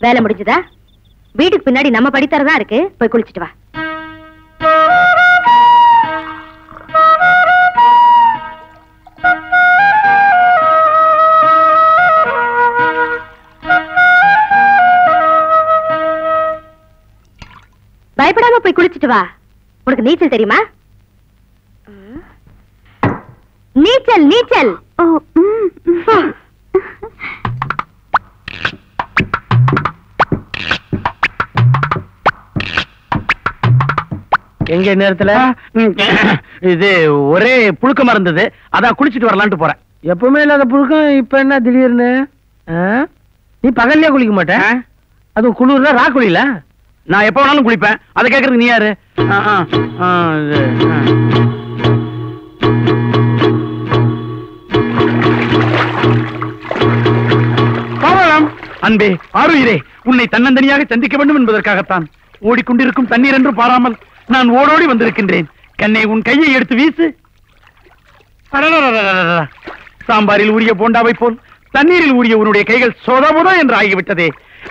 வேலை முடிஞ்சதா? வீட்டுக்கு பின்னாடி நம்ம படித்தரதான் இருக்கு, போய் குளிச்சிட்டு வா. பயப்படாம போய் குளிச்சிட்டு வா. உனக்கு நீச்சல் தெரியுமா? நீச்சல் நீச்சல். எங்க நேரத்துல இது ஒரே புழுக்கமா இருந்தது, அதான் குளிச்சுட்டு வரலான்ட்டு போறேன். எப்பவுமே இல்லாத புழுக்கம் இப்ப என்ன திடீர்னு? நீ பகல்லையே குளிக்க மாட்டேன், அதுவும் குளிர்ல ரா குளியல. நான் எப்ப வேணாலும் குளிப்பேன், அதை கேட்கறதுக்கு நீ யாரு? அன்பே ஆருயிரே, உன்னை தன்னந்தனியாக சந்திக்க வேண்டும் என்பதற்காகத்தான் ஓடிக்கொண்டிருக்கும் தண்ணீர் என்று பாராமல் நான் ஓடோடி வந்திருக்கின்றேன். கண்ணை உன் கையை எடுத்து வீசு. சாம்பாரில் ஊறிய போண்டாவை போல் தண்ணீரில் ஊறிய உன்னுடைய கைகள் சொதபுதோ என்று ஆகிவிட்டதே.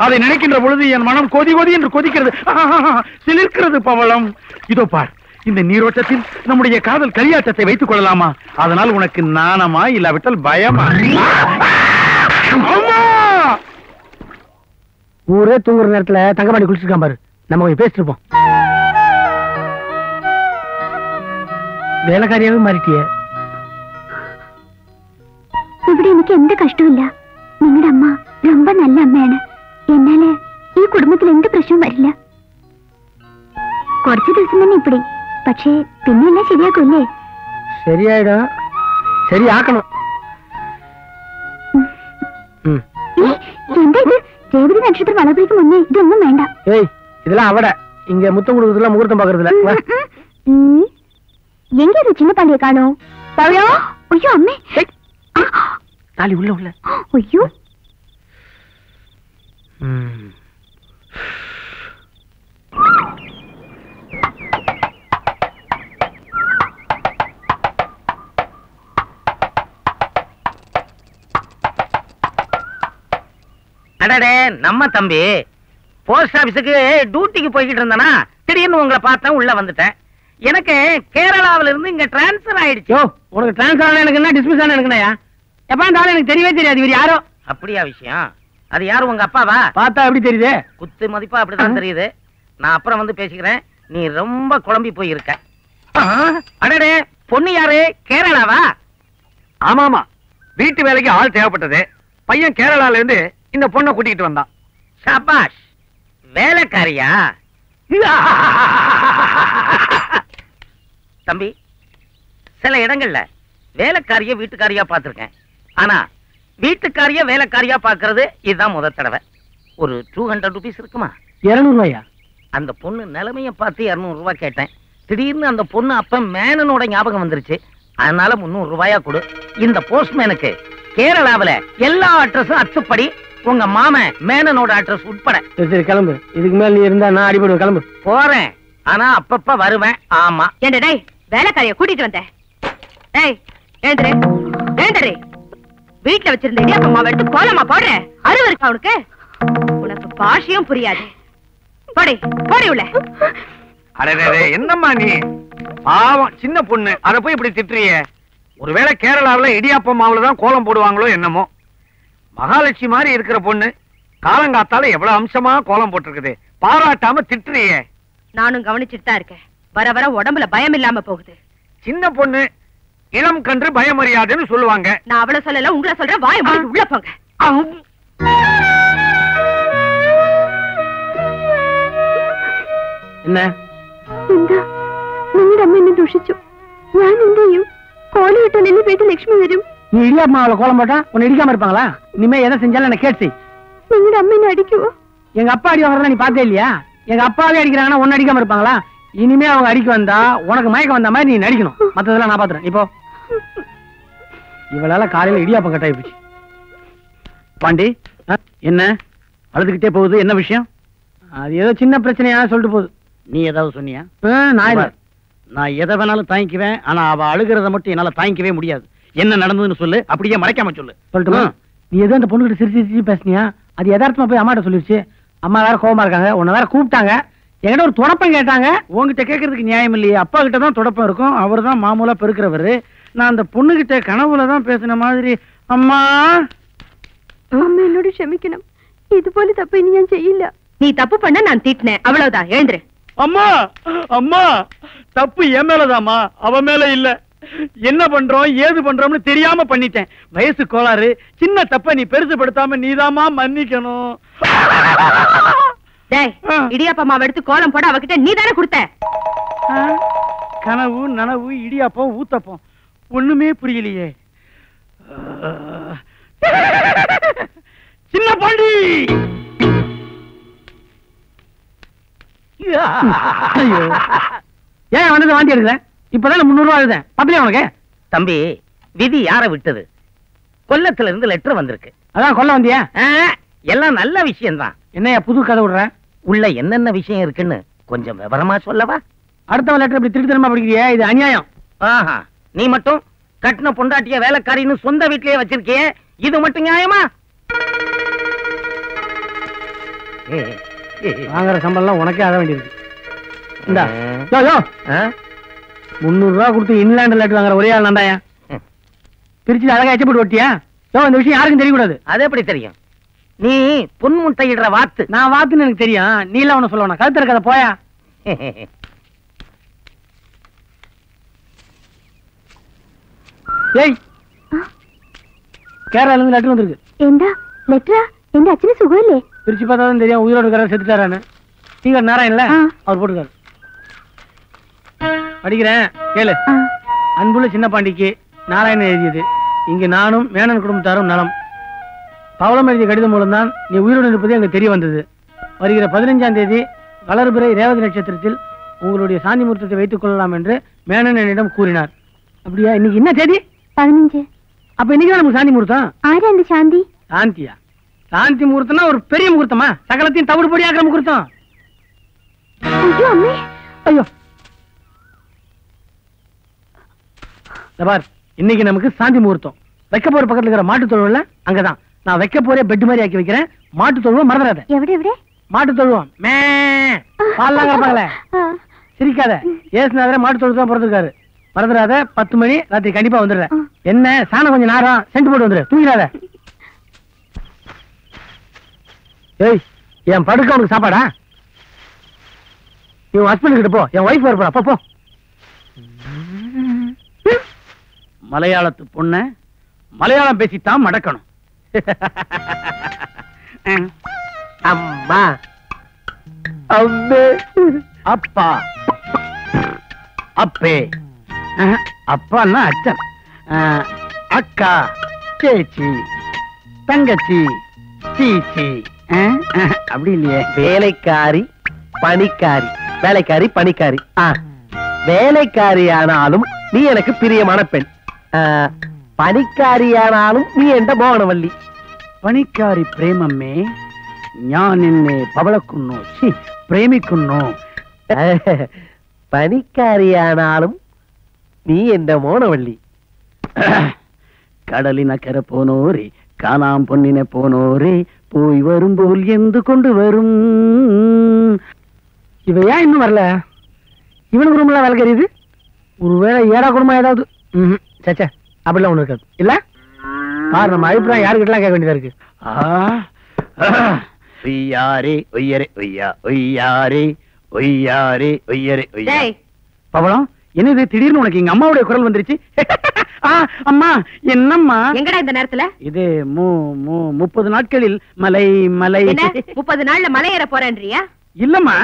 அதை நினைக்கின்ற பொழுது என் மனம் கொதி கொதி என்று கொதிக்கிறது, சிலிர்க்கிறது பவளம். இதோ பார், இந்த நீரோட்டத்தில் நம்முடைய காதல் களியாட்டத்தை வைத்துக் கொள்ளலாமா? அதனால் உனக்கு நாணமா இல்லாவிட்டால் பயமா? ஊரே தூங்குற நேரத்துல தங்கபாண்டி குளிச்சிருக்கான் பாரு, நம்ம போய் பேசிட்டு இருப்போம். வேலைக்காரியாவே மாறிட்டிய. ഇവിടെ എനിക്ക് എന്ത് കഷ്ടമില്ല. നിങ്ങളുടെ അമ്മ ரொம்ப நல்ல അമ്മയാണ്. എന്നാല് ഈ കുടുംബത്തിൽ എന്ത് പ്രശ്നവും വരില്ല. കുറച്ച് ദിവസം തന്നെ ഇപ്പടി, പക്ഷേ പിന്നെ എല്ലാം ശരിയാക്കൂല്ലേ? ശരിയായിടാ, ശരിയാക്കണം. എന്താ ഇത്? രേവതി നക്ഷത്രം വളർത്തേക്ക് മുന്നേ ഇതൊന്നും വേണ്ട. ஏய், இதெல்லாம் அவட இங்க முத்தம் கொடுக்கறதுல முகூர்த்தம் பாக்குறதுல. எங்க இது சின்ன பாண்டிய காணோம்? ஐயோ ஐயோ அம்மே, தாலி உள்ள உள்ள. ஐயோ அடடே, நம்ம தம்பி போஸ்ட் ஆபீஸுக்கு டியூட்டிக்கு போய்கிட்டு இருந்தானா, திடீர்னு உங்களை பார்த்தேன், உள்ள வந்துட்டேன். எனக்கு கேரளாவில இருந்து இங்க டிரான்ஸ்பர் ஆயிடுச்சு. உனக்கு டிரான்ஸ்பர் ஆன எனக்கு என்ன, டிஸ்மிஸ் ஆன எனக்கு என்னயா? எப்ப இருந்தாலும் எனக்கு தெரியவே தெரியாது இவர் யாரோ. அப்படியா விஷயம்? அது யாரு, உங்க அப்பாவா? பார்த்தா எப்படி தெரியுது? குத்து மதிப்பா அப்படிதான் தெரியுது. நான் அப்புறம் வந்து பேசிக்கிறேன், நீ ரொம்ப குழம்பி போயிருக்க. அடடே, பொண்ணு யாரு? கேரளாவா? ஆமாமா, வீட்டு வேலைக்கு ஆள் தேவைப்பட்டது. பையன் கேரளால இருந்து இந்த பொண்ணை கூட்டிட்டு வந்தான். சபாஷ், வேலைக்காரியா? தம்பி, சில இடங்கள்ல வேலைக்காரிய வீட்டுக்காரியா பார்த்திருக்கேன். ஆனா வீட்டுக்காரிய வேலைக்காரியா பார்க்கிறது இதுதான் முதல் தடவை. ஒரு 200 rupees இருக்குமா? 200 ரூபாயா? அந்த பொண்ணு நிலைமைய பார்த்து 200 ரூபாய் கேட்டேன். திடீர்னு அந்த பொண்ணு அப்ப மேனனோட ஞாபகம் வந்துருச்சு. அதனால 300 ரூபாயா கொடு. இந்த போஸ்ட்மேனுக்கு கேரளாவில எல்லா அட்ரஸும் அத்துப்படி, உங்க மாமன் மேனனோட அட்ரஸ் உட்பட. சரி கிளம்பு, இதுக்கு மேல நீ இருந்தா நான் அடிபடுவேன். கிளம்பு. போறேன், ஆனா அப்பப்ப வருவேன். ஆமா. ஏண்டா டேய், வேலைக்காரிய கூட்டிட்டு வந்தேன். டேய் ஏந்திரே, ஏந்திரே. வீட்டுல வச்சிருந்த இடியாப்ப மாவு எடுத்து கோலமா போடுற. அறிவு இருக்கா உனக்கு? உனக்கு பாஷையும் புரியாது. போடி போடி உள்ள. அடடே, என்னம்மா நீ? பாவம் சின்ன பொண்ணு, அத போய் இப்படி திட்டுறியே. ஒருவேளை கேரளாவுல இடியாப்பம் மாவுலதான் கோலம் போடுவாங்களோ என்னமோ. மகாலட்சுமி மாதிரி இருக்கிற பொண்ணு காலங்காத்தால எவ்வளவு அம்சமா கோலம் போட்டிருக்குது, பாராட்டாம திட்டுறியே. நானும் கவனிச்சுட்டு தான் இருக்கேன். வர வர உடம்புல பயம் இல்லாம போகுது. சின்ன பொண்ணு இளம் கன்று பயமறியாதுன்னு சொல்லுவாங்க. நான் அவளை சொல்லல, உங்களை சொல்றேன். வாய மூடிட்டு உள்ள போங்க. என்ன? എന്താ നിങ്ങളുടെ അമ്മ എന്നെ ദൂഷിച്ചു. ഞാൻ എന്ത് ചെയ്യും? കോലമിട്ടാൽ എന്റെ വീട്ടിൽ ലക്ഷ്മി വരും. நீ இடியாப்ப மாவுல கோலம் போட்டா உன்னை இடிக்காம இருப்பாங்களா? இனிமே எதை செஞ்சாலும் என்ன கேட்டு. നിങ്ങളുടെ അമ്മ എന്നെ അടിക്കുവോ? எங்க அப்பா அடி வாங்குறதா நீ பார்த்தே இல்லையா? எங்க அப்பாவே அடிக்கிறாங்கன்னா ஒன்னு அடிக்காம இருப்பாங்களா? இனிமே அவங்க அடிக்க வந்தா உனக்கு மயக்கம் வந்த மாதிரி நீ நடிக்கணும். மத்ததெல்லாம் நான் பாத்துறேன். இப்போ இவளால காலையில இடியாப்பம் கட்டாயி போச்சு. பாண்டி, என்ன அழுதுகிட்டே போகுது? என்ன விஷயம்? அது ஏதோ சின்ன பிரச்சனையா சொல்லிட்டு போகுது. நீ ஏதாவது சொன்னியா? நான் எதை வேணாலும் தாங்கிக்குவேன், ஆனா அவ அழுகிறத மட்டும் என்னால தாங்கிக்கவே முடியாது. என்ன நடந்ததுன்னு சொல்லு, அப்படியே மறைக்காம சொல்லு. சொல்லட்டுமா? நீ எதோ அந்த பொண்ணுகிட்ட சிரிச்சு சிரிச்சு பேசினியா? அது யதார்த்தமா போய் அம்மாட்ட சொல்லிருச்சு. அம்மா வேற கோவமா இருக்காங்க, உன்னை வேற கூப்பிட்டாங்க, என்கிட்ட ஒரு தொடப்பம் கேட்டாங்க. உங்ககிட்ட கேட்கறதுக்கு நியாயம் இல்லையே, அப்பா கிட்ட தான் தொடப்பம் இருக்கும், அவர் தான் மாமூலா பெருக்கிறவரு. நான் அந்த பொண்ணுகிட்ட கனவுல தான் பேசின மாதிரி. அம்மா அம்மா என்னோட ക്ഷമിക്കണം, இதுபோல தப்பு இனி நான் செய்யல. நீ தப்பு பண்ண நான் திட்டினேன், அவ்வளவுதான். எழுந்துரு. அம்மா அம்மா, தப்பு என் மேலதாம்மா, அவ மேல இல்ல. என்ன பண்றோம் ஏது பண்றோம்னு தெரியாம பண்ணிட்டேன். வயசு கோளாறு, சின்ன தப்ப நீ பெருசுபடுத்தாம நீதாம்மா மன்னிக்கணும். டேய், இடியாப்ப மாவு எடுத்து கோலம் போட அவகிட்ட நீ தானே கொடுத்த. கனவு நனவு இடியாப்பம் ஊத்தப்பம் ஒண்ணுமே புரியலையே. சின்ன பாண்டி, ஏன் வந்து வாந்தி எடுக்கிறேன்? இப்பதான் 300 ரூபாய் எழுதேன், பத்திரியா உனக்கு? தம்பி, விதி யார விட்டது? கொல்லத்துல இருந்து லெட்டர் வந்திருக்கு. அதான் கொல்ல வந்தியா? எல்லாம் நல்ல விஷயம்தான். என்னையா புது கதை விடுற? உள்ள என்னென்ன விஷயம் இருக்குன்னு கொஞ்சம் விவரமா சொல்லவா? அடுத்த லெட்டர் இப்படி திருத்தரமா படிக்கிறியா? இது அநியாயம். ஆஹா, நீ மட்டும் கட்டின பொண்டாட்டிய வேலைக்காரின்னு சொந்த வீட்லயே வச்சிருக்கியே, இது மட்டும் நியாயமா? வாங்குற சம்பளம் உனக்கே ஆக வேண்டியிருக்கு. இந்தா, யோ யோ, 300 ரூபாய் கொடுத்து இன்லாண்ட் லெட்டர் வாங்குற ஒரே ஆள் நான்தாயா. பிரிச்சு அழகா எச்சப்பட்டு ஒட்டியா? யோ, இந்த விஷயம் யாருக்கும் தெரியக்கூடாது. அது எப்படி தெரியும்? நீ பொன்முட்டையிடுற வாத்து. நான் வாத்துன்னு எனக்கு தெரியும், நீ எல்லாம் ஒண்ணு சொல்லணும். கழுத்து இருக்காத போயா. ஏய், கேரளால இருந்து லெட்டர் வந்திருக்கு. എന്താ ലെറ്ററാ? എന്റെ അച്ഛന് സുഖമില്ലേ? பிரிச்சு பார்த்தா தான் தெரியும் உயிரோடு இருக்கிற செத்துட்டாரான்னு. நீங்க நாராயணன்ல அவர் போட்டுக்காரு. படிக்கிறேன் கேளு. அன்புள்ள சின்ன பாண்டிக்கு நாராயணன் எழுதியது. இங்கு நானும் மேனன் குடும்பத்தாரும் நலம். பவளம் எழுதிய கடிதம் மூலம்தான் நீ உயிரோடு இருப்பது எனக்கு தெரிய வந்தது. வருகிற 15ஆம் தேதி வளர்பிறை ரேவதி நட்சத்திரத்தில் உங்களுடைய சாந்தி முகூர்த்தத்தை வைத்துக் கொள்ளலாம் என்று மேனன் என்னிடம் கூறினார். அப்படியா? இன்னைக்கு என்ன தேதி? 15. அப்ப இன்னைக்கு தான் நமக்கு சாந்தி முகூர்த்தம். ആരാ എന്റെ ശാന്തി? சாந்தியா? சாந்தி முகூர்த்தம்னா ஒரு பெரிய முகூர்த்தமா? சகலத்தையும் தவிடு பொடி ஆக்கிற முகூர்த்தம். അയ്യോ അമ്മേ. ஐயோ, பார், இன்னைக்கு நமக்கு சாந்தி முகூர்த்தம். வைக்க போற பக்கத்துல இருக்கிற மாட்டு தொழுவம்ல, அங்கதான் நான் வைக்க போற பெட் மாதிரி ஆக்கி வைக்கிறேன். மாட்டு தொழுவம் மறந்துடாத. എവിടെ എവിടെ? மாட்டு தொழுவம் மே பால்லாம் கிடப்பாங்களே, சிரிக்காத. ஏசுநாதரே மாட்டு தொழுவம் தான் பிறந்திருக்காரு. மறந்துடாத. 10 மணி ராத்திரி கண்டிப்பா வந்துடுற. என்ன சாணம் கொஞ்சம் நாரம் சென்ட் போட்டு வந்துடு, தூங்கிடாத. ஏய், என் படுக்க உனக்கு சாப்பாடா? நீ உன் ஹஸ்பண்ட் கிட்ட போ, என் ஒய்ஃப் வரப்பா. போ போ. மலையாளத்து பொண்ண மலையாளம் பேசித்தான் மடக்கணும். அம்மா, அம்மே, அப்பா, அப்பே, அப்பான்னா அச்சன், அக்கா, சேச்சி, தங்கச்சி, சீச்சி. அப்படி இல்லையே. வேலைக்காரி பணிக்காரி, வேலைக்காரி பணிக்காரி. வேலைக்காரியானாலும் நீ எனக்கு பிரியமான பெண், പണിക്കാരിയാണാലും നീ എന്റെ ബോണവല്ലി. പണിക്കാരി പ്രേമമ്മേ, ഞാൻ നിന്നെ പവളക്കുന്നു, പ്രേമിക്കുന്നു. പണിക്കാരിയാണാലും നീ എന്റെ മോണവല്ലി. കടലിനക്കര പോനോരേ, കാണാം പൊന്നിനെ പോനോരേ, പോയി വരുമ്പോൾ എന്ത് കൊണ്ടുവരും. இவன் ஏன் இன்னும் வரல? இவனுக்கு ரூம்ல வேலை கறியுது. ஒருவேளை ஏடா குடும்பம் ஏதாவது. சச்சா, அப்படிலாம் ஒண்ணு இருக்காது இல்ல. பாரு, நம்ம அபிப்பிராயம் யாருக்கிட்டலாம் கேட்க வேண்டியதா இருக்கு. ஒய்யாரே ஒய்யரே ஒய்யா, ஒய்யாரே ஒய்யாரே ஒய்யரே ஒய்யா. பவளம், என்னது திடீர்னு உனக்கு எங்க அம்மாவுடைய குரல் வந்துருச்சு? அம்மா, என்னம்மா எங்கடா இந்த நேரத்துல? இது 30 நாட்களில் மலை மலை. 30 நாள்ல மலை ஏற போறேன்றியா? இல்லம்மா,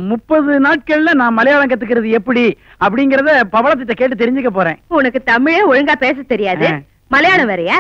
30 நாட்கள்ல நான் மலையாளம் கத்துக்கிறது எப்படி அப்படிங்கறத பவளத்திட்ட கேட்டு தெரிஞ்சுக்க போறேன். உனக்கு தமிழே ஒழுங்கா பேச தெரியாது, மலையாளம் வேறயா?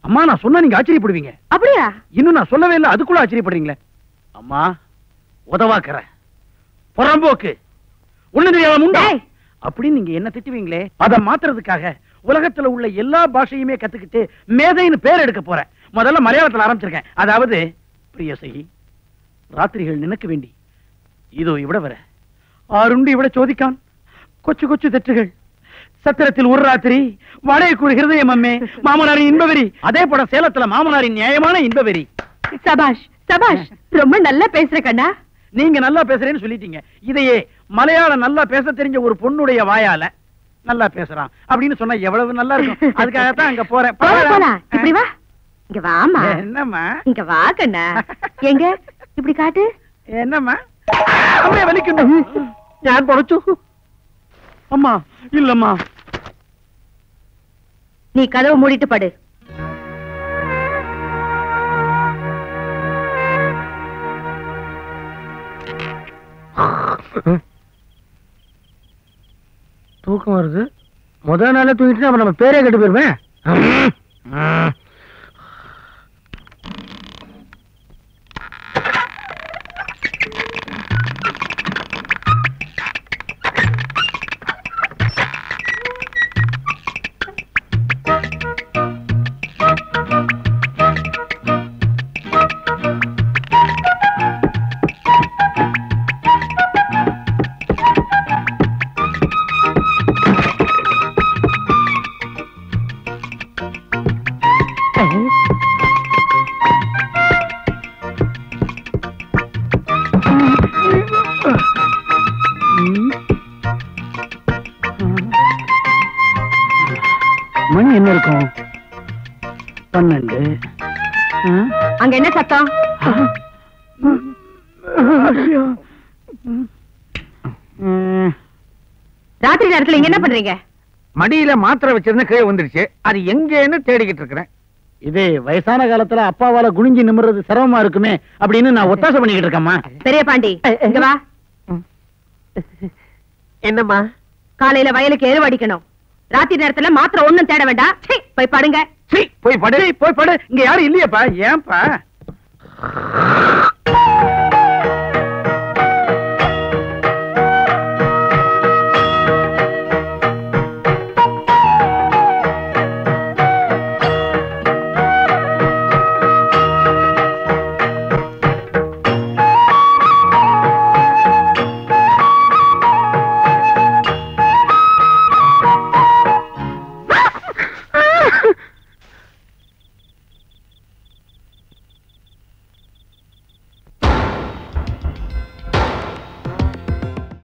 அம்மா, நான் சொன்னா நீங்க ஆச்சரியப்படுவீங்க. அப்படியா? இன்னும் நான் சொல்லவே இல்லை, அதுக்குள்ள ஆச்சரியப்படுறீங்களே. அம்மா, உதவாக்கற புறம்போக்கு ஒண்ணு தெரியாத உண்டா அப்படின்னு நீங்க என்ன திட்டுவீங்களே, அதை மாத்துறதுக்காக உலகத்துல உள்ள எல்லா பாஷையுமே கத்துக்கிட்டு மேதைன்னு பேர் எடுக்க போறேன். முதல்ல மலையாளத்துல ஆரம்பிச்சிருக்கேன். அதாவது பிரியசை, ராத்திரிகள் நினைக்க வேண்டி இதோ இவிட வர, ஆறுண்டு இவிட சோதிக்கான், கொச்சு கொச்சு தெற்றுகள், சத்திரத்தில் ஒரு ராத்திரி, வாடகைக்கு ஹிருதயம் அம்மே, மாமனாரின் இன்பவெறி. அதே போல சேலத்துல மாமனாரின் நியாயமான இன்பவெறி. சபாஷ், சபாஷ், ரொம்ப நல்லா பேசுற கண்ணா. நீங்க நல்லா பேசுறேன்னு சொல்லிட்டீங்க. இதையே மலையாளம் நல்லா பேச தெரிஞ்ச ஒரு பொண்ணுடைய வாயால நல்லா பேசுறான் அப்படின்னு சொன்னா எவ்வளவு நல்லா இருக்கும். அதுக்காகத்தான் அங்க போறேன். போலாம். இப்படி வா. இங்க வாமா. என்னம்மா? இங்க வா கண்ணா. எங்க இப்படி காட்டு. என்னம்மா? அம்மா வலிக்கணும். நான் பொறச்சு. அம்மா இல்லம்மா. நீ கதவை மூடிட்டு படு. தூக்கம் வருது. முதல் நாளே தூங்கிட்டு நம்ம பேரே கெட்டு போயிருவேன். மணி என்ன இருக்கும்? 12. அங்க என்ன சத்தம்? ராத்திரி நேரத்துல இங்க என்ன பண்றீங்க? மடியில மாத்திரை வச்சிருந்த கீழே வந்துருச்சு. அது எங்கன்னு தேடிக்கிட்டு இருக்கிறேன். இதே வயசான காலத்துல அப்பாவால குனிஞ்சு நிமிர்றது சிரமமா இருக்குமே அப்படின்னு நான் ஒத்தாசை பண்ணிக்கிட்டு இருக்கேம்மா. பெரிய பாண்டி, இங்க வா. என்னம்மா? காலையில வயலுக்கு எருவு அடிக்கணும். ராத்திரி நேரத்துல மாத்திரை ஒண்ணும் தேட வேண்டாம். போய் படுங்க. போய் படு. இங்க யாரும் இல்லையாப்பா? ஏன்பா?